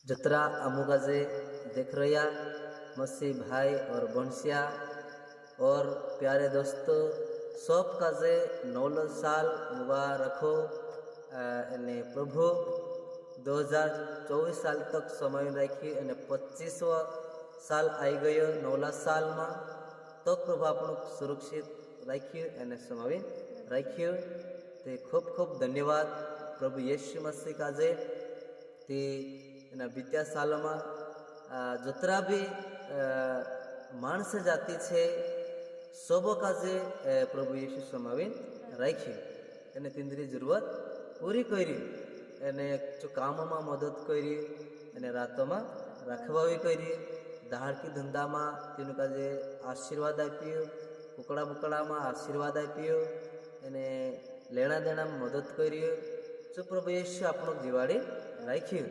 जतरा अमुगाजे देख रहा मसीह भाई और बंसिया और प्यारे दोस्तों सब काजे 9 साल मुबारक हो। एने प्रभु 2024 साल तक समय राखी एने 25 साल आई गयो 9 साल में तो प्रभु आपको सुरक्षित राख्यू एने समावी राख्यू ते खूब खूब धन्यवाद प्रभु यीशु मसीह काजे ते एना बीत्या साल में जतरा भी मानस जाति है सब काजे प्रभु यीशु समावी राख्यू एने तिंदरी जरूरत पूरी करी एने जो काम में मदद करी एने रात में रखवावी करी दाहर की धंधा में तीन काजे आशीर्वाद आप्यो कुकड़ा बुकड़ा में आशीर्वाद आप्यो एने लेना देना में मदद करियो जो प्रभु यीशु आपनो दिवाड़ी राख्यू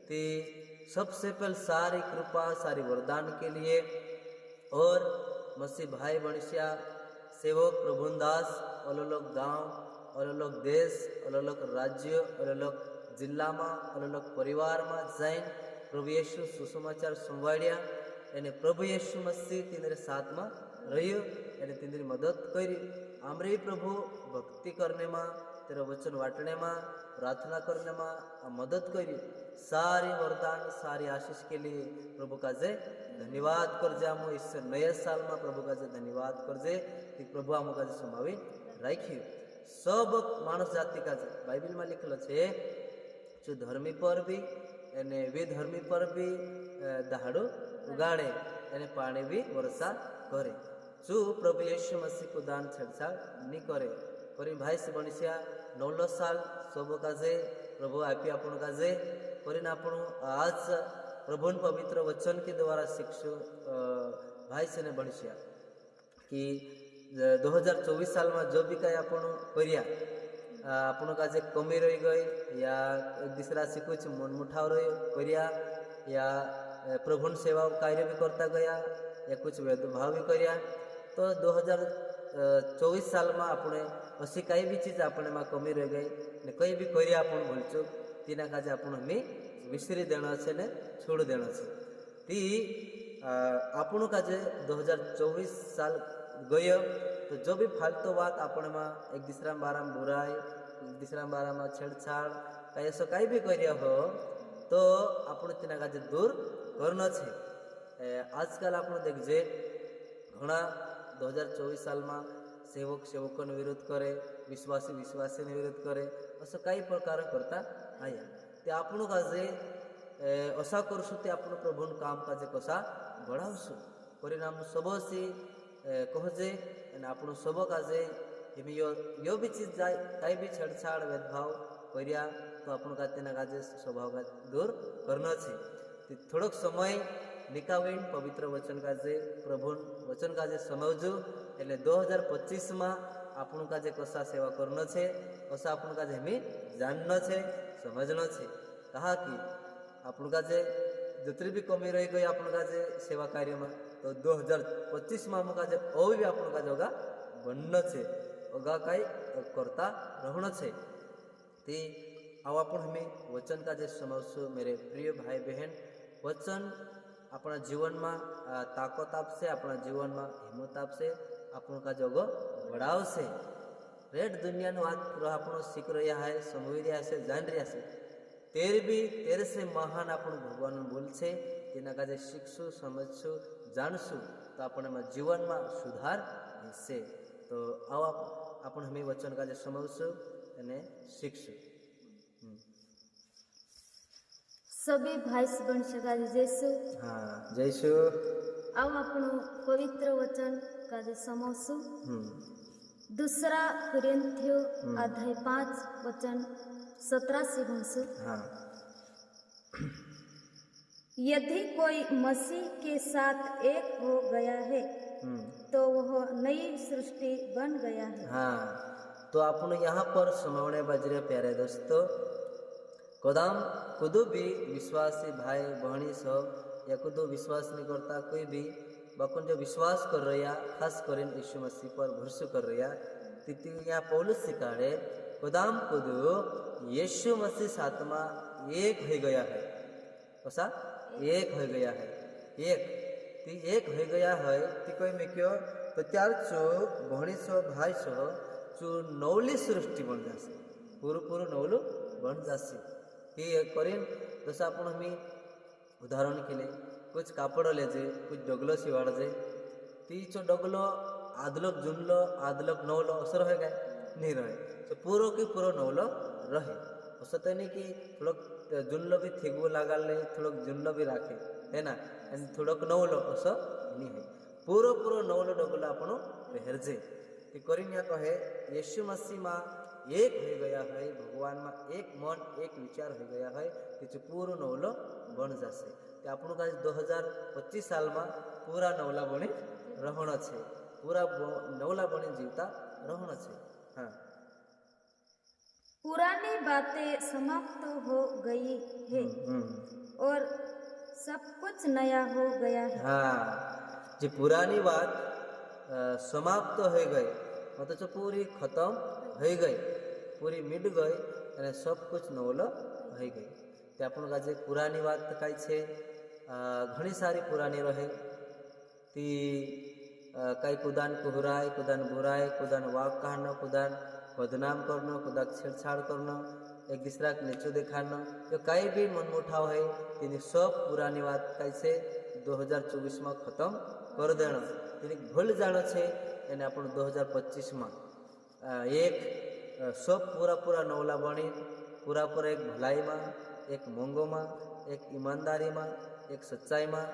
ते सबसे पहले सारी कृपा सारी वरदान के लिए और मसीह भाई बणसिया सेवक प्रभुदास अलग अलग गांव अलग अलग देश अलग अलग राज्य अलग अलग जिला में अलग अलग परिवार में जैन प्रभु यीशु सुसमाचार संवाड़िया एने प्रभु यीशु मसीह तिंदरे साथ में रहियो एने तिंदरी मदद करी आमरे प्रभु भक्ति करने में तेरा वचन वाटने में प्रार्थना करने में मदद करी सारी वरदान सारी आशीष के लिए प्रभु का जय धन्यवाद कर जे हम इस नए साल में प्रभु का जय धन्यवाद कर जे कि प्रभु आम का जय समावी राखी सब मानस जाति का जय बाइबल में लिखल है जो धर्मी पर भी एने विधर्मी पर भी दहाड़ो उगाड़े एने पानी भी वर्षा करे जो प्रभु यीशु मसीह को दान छेड़छाड़ नहीं करे करी भाई से बणसिया 9 साल सब काजे प्रभु आपी आपण काजे करीन आपण आज प्रभु पवित्र वचन के द्वारा शिक्षु भाई से ने बणसिया कि 2024 साल में जो भी कहीं आपण करिया आपण काजे कमी रही गई या एक दूसरा से कुछ मनमुठाव रही करिया या प्रभु सेवा कार्य भी करता गया या कुछ भेदभाव भी करिया तो 2024 साल में आपने असी कई भी चीज़ अपने में कमी रह गई ने कई भी करिया आपण भूलचुक तीना काजे आपण हमें विसरी देना से ने छोड़ देना से ती आपण काजे 2024 साल गयो तो जो भी फालतू बात अपने में एक दूसरा बारे में बुराई एक दूसरा बारे में छेड़छाड़ कहीं ऐसा कहीं भी करिया हो तो आपण तीना काजे दूर करना छे। आजकल आपण देखजे घना 2024 साल में सेवक सेवकों ने विरोध करे विश्वासी विश्वासी ने विरोध करे असं काही प्रकार करता आया ते आपण काजे असा करसु ते आपण प्रभु काम काजे कसा बढ़ावसु परिणाम सबसी कहजे एने आपण सब काजे हिमी यो भी चीज जाय काही भी छेड़छाड़ भेदभाव करिया तो आपण का तेना काजे स्वभाव का दूर करना छे ते थोड़क समय निकावीन पवित्र वचन काजे प्रभु वचन काजे समझो एटले 2025 में आपण काजे कसा सेवा करना छे कसा आपण काजे हमें जानना छे समझना छे कहा कि आपण काजे जितनी भी कमी रही गई आपण काजे सेवा कार्य में तो 2025 में हम काजे और भी आपण काजे होगा बनना छे होगा कई करता रहना छे ते आव आपण हमें वचन काजे समझो मेरे प्रिय भाई बहन वचन अपना जीवन में ताकत आपसे अपना जीवन में हिम्मत आपसे अपन का जगो बढ़ाव से रेड दुनिया बात आपण सीख रहा है समझ रहा है जान रहा है तेरे से महान अपन भगवान बोल छे तेना काजे सीखसु समझसु जानसु तो अपने में जीवन में सुधार से तो आओ अपन हमें वचन काजे समझसु अने सीखसु। सभी भाई बन सका जैसु हाँ जैसु आओ आपण पवित्र वचन काजे समझसु। दूसरा कुरिन्थियो अध्याय 5 वचन 17 से भणसु। हाँ यदि कोई मसीह के साथ एक हो गया है तो वह नई सृष्टि बन गया है। हाँ तो आपण यहाँ पर सुनाने बजरे प्यारे दोस्तों कदम कुदू भी विश्वासी भाई बहनी सो या कुदू विश्वास नहीं करता कोई भी बकुन जो विश्वास कर रहा खास कर यीशु मसीह पर भरोसा कर रहा तिथि यहाँ पौलुस सिखाड़े कदम कुदू यीशु मसीह साथ में एक हो गया है ऐसा एक हो गया है एक ती एक हो गया है ती कोई में क्यों तो त्यार चो भणी सो भाई सो चो नवली सृष्टि बन जासे पूरु पूरु नवलू बन जासे ती करीन जसं आपण मी उदाहरण केले कुछ कापड लेजे कुछ डगलो शिवाडजे ती चो डगलो आदलोक जुनलो आदलोक नवलो असं रहे काय नहीं रहे तो पूरो की पूरो नवलो रहे असं तो नहीं कि थोड़क जुनलो भी थिगवो लगाले थोड़क जुनलो भी राखे है ना आणि थोड़क नवलो असं नहीं है पूरो पूरो नवलो डगलो आपण पहरजे ती करीन या कहे यीशु मसीह में एक हो गया है भगवान में एक मन एक विचार हो गया है तिचे पूरो नवलो बन जासे ते आपण का 2025 साल में पूरा नवला बनी रहना छे पूरा नवला बनी जीवता रहना छे। हाँ पुरानी बातें समाप्त हो गई है और सब कुछ नया हो गया है। हाँ जी पुरानी बात समाप्त हो गई मतलब जो पूरी खत्म हो गई पूरी मिट गई અને सब कुछ नवलो हो गई ते आपण का जे पुरानी बात कई छे घणी सारी पुरानी रहे ती कई कुदान कुहराय कुदान बुराय कुदान वाक कहनो कुदान बदनाम करनो कुदाक छेड़छाड़ करनो एक दूसरा के नीचो दिखानो जो कई भी मनमुठाव है तेनी सब पुरानी बात कैसे 2024 में खत्म कर देना तेनी भूल जानो छे एने आपण 2025 में एक सब पूरा पूरा नवला बनी पूरा पूरा एक भलाई में एक मोंगो में एक ईमानदारी में एक सच्चाई में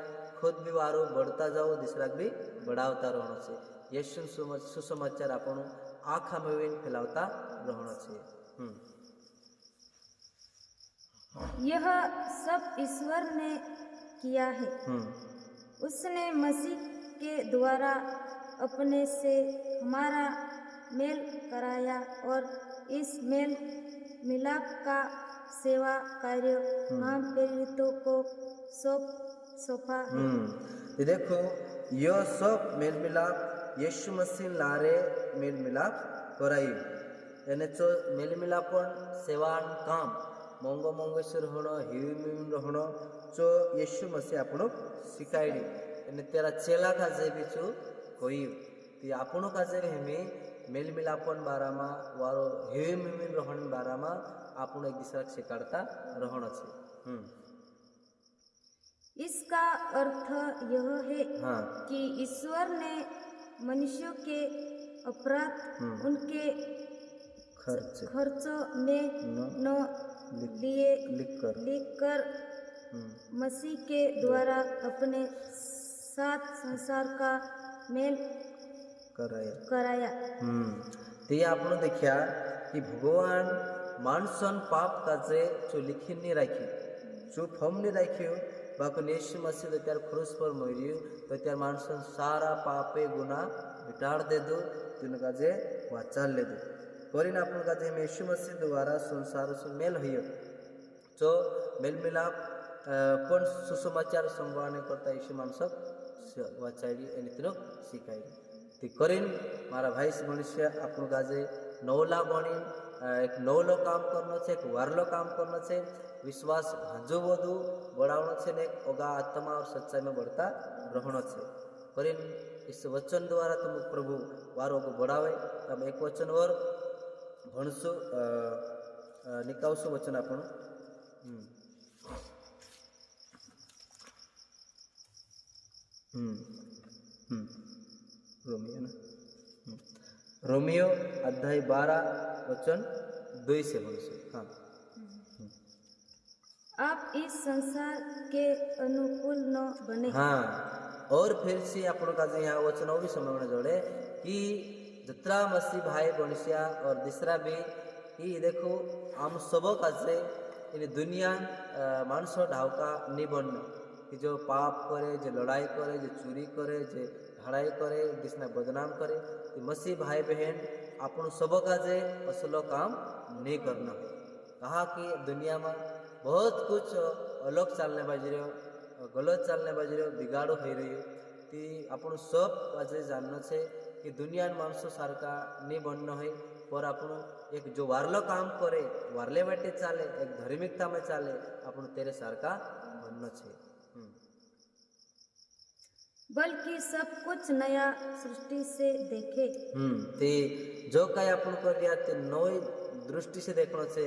खुद भी वारू बढ़ता जाओ दूसरा भी बढ़ावता रहना छे यीशु सुसमाचार आपण आखा में फैलावता रहना चाहिए। यह सब ईश्वर ने किया है उसने मसीह के द्वारा अपने से हमारा मेल कराया और इस मेल मिलाप का सेवा कार्य हम प्रेरितों को सौंपा है। देखो यह सब मेल मिलाप यीशु मसीह लारे मेल मिलाप कराई एने चो मेल मिलापन सेवान काम मोंगो मोंगेश्वर होनो हिम रहनो चो यीशु मसीह आपण शिकायडी एने तेरा चेला का जे बिचु कोई ती आपण का जे हेमी मेल मिलापन बारामा वारो हिम रहन बारामा आपण एक दूसरा शिकाडता रहना छे। इसका अर्थ यह है कि ईश्वर ने मनुष्यों के अपराध उनके खर्चों में न लिए लिखकर मसीह के द्वारा अपने साथ संसार का मेल कराया। ते आपण देखिया कि भगवान मानसन पाप काजे जो लिखी नहीं राखी जो फम नहीं राख्यो बाको यीशु मसीह त्यार क्रूस पर मरियो तो त्यार मानसन सारा पापे गुना मिटाड़ दे दो तीन काजे वाचाल ले दो करीन आपण काजे यीशु मसीह द्वारा संसार से मेल होयो जो मेल मिलाप पण सुसमाचार संभाळणे करता यीशु माणसक वाचायडी आणि तिनो शिकायडी ती करीन मारा भाई मनुष्य आपण काजे नवला बनी एक नवलो काम करनो छे एक वारलो काम करनो छे विश्वास हजू बधु बढ़ावनो छे ने ओगा आत्मा और सच्चाई में बढ़ता रहनो छे करीन इस वचन द्वारा तुम प्रभु वारो को बढ़ावे तम एक वचन और भणसु निकावसु वचन आपण रोमियो ना रोमियो अध्याय 12 वचन 2 से भणसु। हाँ आप इस संसार के अनुकूल न बने। हाँ और फिर से आपण का यहाँ वचन भी समझने जोड़े कि जत्रा मसीह भाई बनिया और दूसरा भी कि देखो हम सब का से इन दुनिया मानसो ढावका नहीं बनना कि जो पाप करे जो लड़ाई करे जो चोरी करे जो ढड़ाई करे जिसने बदनाम करे तो मसीह भाई बहन आपण सब का जे असलो काम नहीं करना है कहा कि दुनिया में बहुत कुछ अलग चालने बाजी रहे गलत चालने बाजी रहे बिगाड़ो हो रही है ती आपण सब आज जानना है कि दुनिया मानसो सारका नहीं बनना है पर आपण एक जो वारलो काम करे वारले वाटे चाले एक धार्मिकता में चाले आपण तेरे सारखा बनना छे। बल्कि सब कुछ नया सृष्टि से देखे। ते जो काही आपण करूया ते नवी दृष्टि से देखणो छे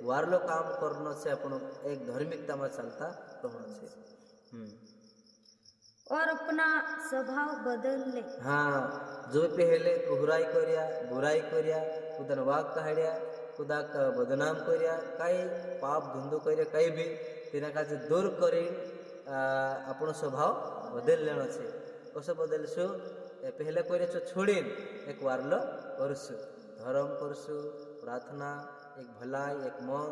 वारलो काम करनो छे आपण एक धार्मिकता में चालता रहणो छे। और अपना स्वभाव बदल ले। हाँ जो पहले बुराई कर्या खुदा वाग काढ्या खुदा बदनाम कर्या काही पाप धंधो कर्या काही भी तेना काजे दूर करी આપણો સ્વભાવ બદલ લેણો છે। कसो बदलशु पहले કર્યો છોડીને એક વારલો કરશું ધર્મ કરશું प्रार्थना एक भलाई एक मन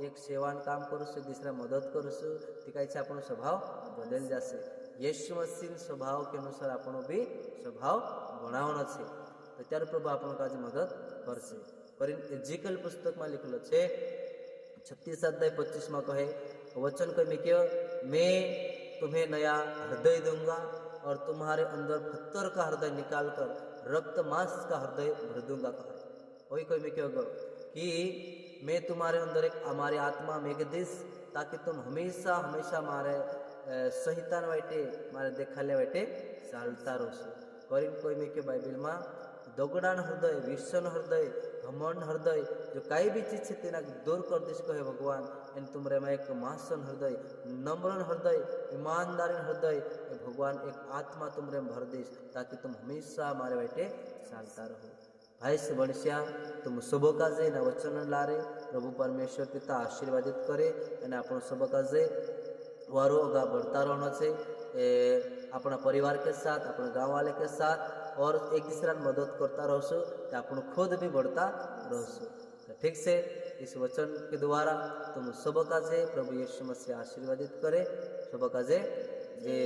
एक सेवान काम करશું दूसरा मदद करશું તે કહે છે આપણો સ્વભાવ બદલ જશે। यीशु मसीह स्वभाव के अनुसार આપણો भी स्वभाव बनावनो छे तो त्यारे प्रभु આપણો કાજ मदद करશે। पर एजिकल पुस्तक में लिखेलो छे 36 अध्याय 25 में कहे वचन कहे मैं क्यों मैं तुम्हें नया हृदय दूंगा और तुम्हारे अंदर पत्थर का हृदय निकाल कर रक्त मांस का हृदय भर दूंगा। कहा वही कोई मैं क्यों कि मैं तुम्हारे अंदर एक हमारी आत्मा मेघ दिस ताकि तुम हमेशा हमेशा मारे संहिता वाटे मारे देखाले वाटे चालता रहो। पर कोई मैं क्यों बाइबल में दोगडान हृदय विषण हृदय घमंड हृदय जो कई भी चीज है दूर कर दिश कहे भगवान एन तुमरे में एक मासन हृदय नम्रन हृदय ईमानदारी हृदय भगवान एक आत्मा तुमरे में भर दिश ताकि तुम हमेशा हमारे बेटे चालता रहो। भाई से बणस्या तुम शुभ काजे ना वचन लारे प्रभु परमेश्वर पिता आशीर्वादित करे અને આપણો શુभ काजे वारो अगा बढ़ता रहना छे अपना परिवार के साथ अपने गाँव वाले के साथ और एक दूसरा मदद करता रहसु तो अपन खुद भी बढ़ता रहसु। तो ठीक से इस वचन के द्वारा तुम शुभ काजे प्रभु यीशु मसीह आशीर्वादित करे। शुभ काजे जे